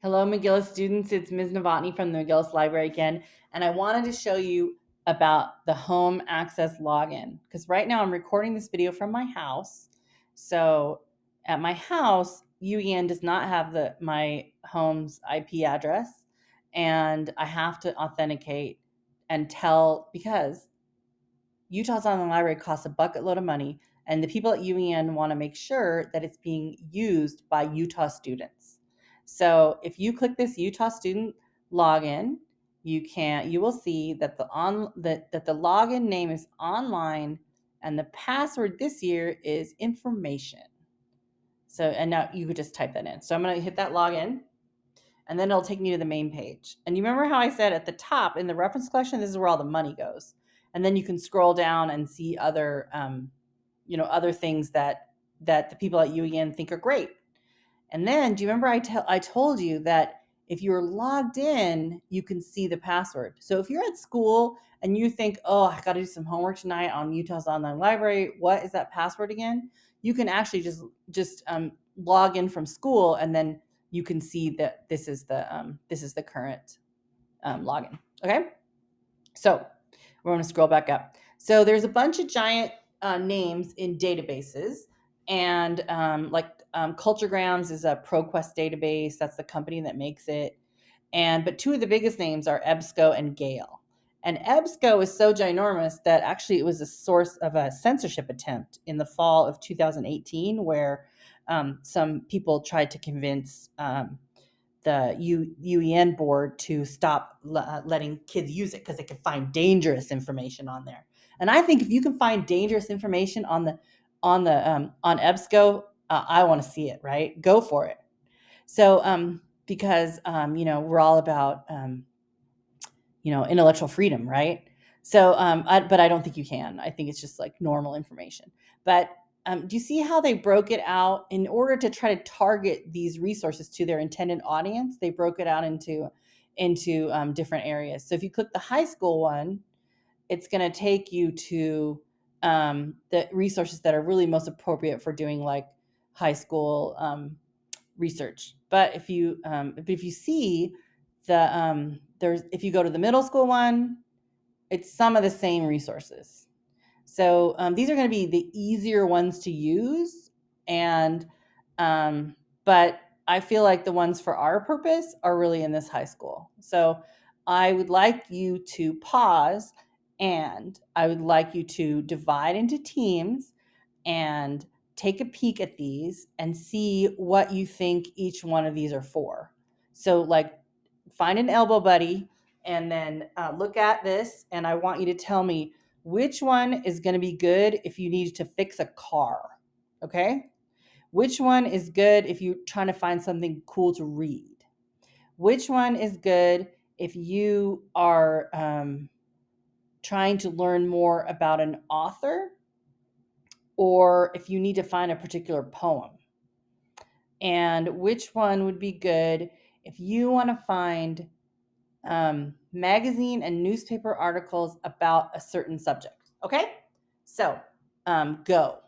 Hello, McGillis students. It's Ms. Novotny from the McGillis Library again, and I wanted to show you about the home access login because right now I'm recording this video from my house. So at my house, UEN does not have my home's IP address, and I have to authenticate and tell because Utah's Online Library costs a bucket load of money, and the people at UEN want to make sure that it's being used by Utah students. So if you click this Utah student login, you will see that the login name is online and the password this year is information. So and now you could just type that in. So I'm going to hit that login and then it'll take me to the main page. And you remember how I said at the top in the reference collection, this is where all the money goes. And then you can scroll down and see other, other things that the people at UEN think are great. And then, do you remember I told you that if you're logged in, you can see the password. So if you're at school and you think, oh, I got to do some homework tonight on Utah's Online Library, what is that password again? You can actually just log in from school, and then you can see that this is the current login. Okay, so we're going to scroll back up. So there's a bunch of giant names in databases, and Culturegrams is a ProQuest database. That's the company that makes it. But two of the biggest names are EBSCO and Gale. And EBSCO is so ginormous that actually it was a source of a censorship attempt in the fall of 2018, where some people tried to convince the UEN board to stop letting kids use it because they could find dangerous information on there. And I think if you can find dangerous information on EBSCO, I want to see it. Right, go for it. So because we're all about intellectual freedom, right? So but I don't think you can. I think it's just like normal information. But do you see how they broke it out in order to try to target these resources to their intended audience? They broke it out into different areas. So if you click the high school one, it's going to take you to the resources that are really most appropriate for doing like high school research. But if you see if you go to the middle school one, it's some of the same resources. So these are going to be the easier ones to use, and but I feel like the ones for our purpose are really in this high school. So I would like you to pause, and I would like you to divide into teams and take a peek at these and see what you think each one of these are for. So like find an elbow buddy and then look at this, and I want you to tell me which one is going to be good if you need to fix a car. Okay? Which one is good if you're trying to find something cool to read? Which one is good if you are trying to learn more about an author, or if you need to find a particular poem? And which one would be good if you want to find magazine and newspaper articles about a certain subject? Okay? So, go.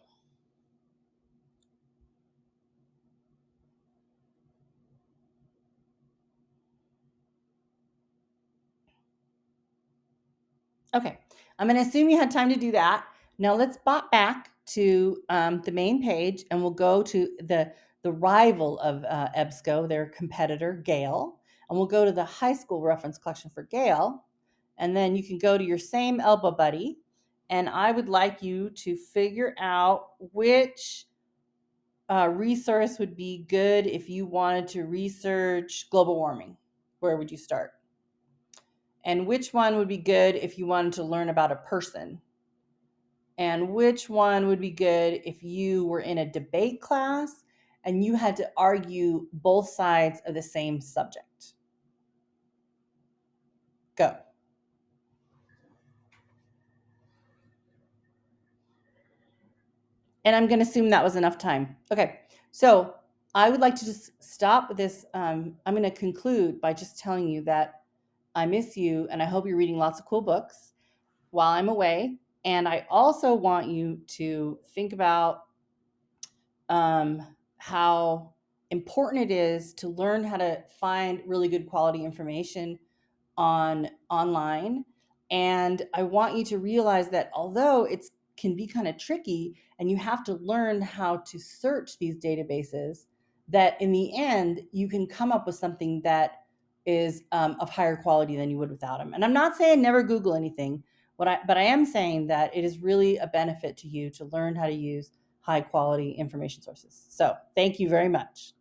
Okay, I'm going to assume you had time to do that. Now let's bop back to the main page, and we'll go to the rival of EBSCO, their competitor, Gale, and we'll go to the high school reference collection for Gale, and then you can go to your same elbow buddy, and I would like you to figure out which resource would be good if you wanted to research global warming. Where would you start? And which one would be good if you wanted to learn about a person? And which one would be good if you were in a debate class and you had to argue both sides of the same subject? Go. And I'm going to assume that was enough time. Okay, so I would like to just stop this. I'm going to conclude by just telling you that I miss you, and I hope you're reading lots of cool books while I'm away. And I also want you to think about how important it is to learn how to find really good quality information online. And I want you to realize that although it can be kind of tricky and you have to learn how to search these databases, that in the end you can come up with something that is of higher quality than you would without them. And I'm not saying never Google anything, but I am saying that it is really a benefit to you to learn how to use high quality information sources. So thank you very much.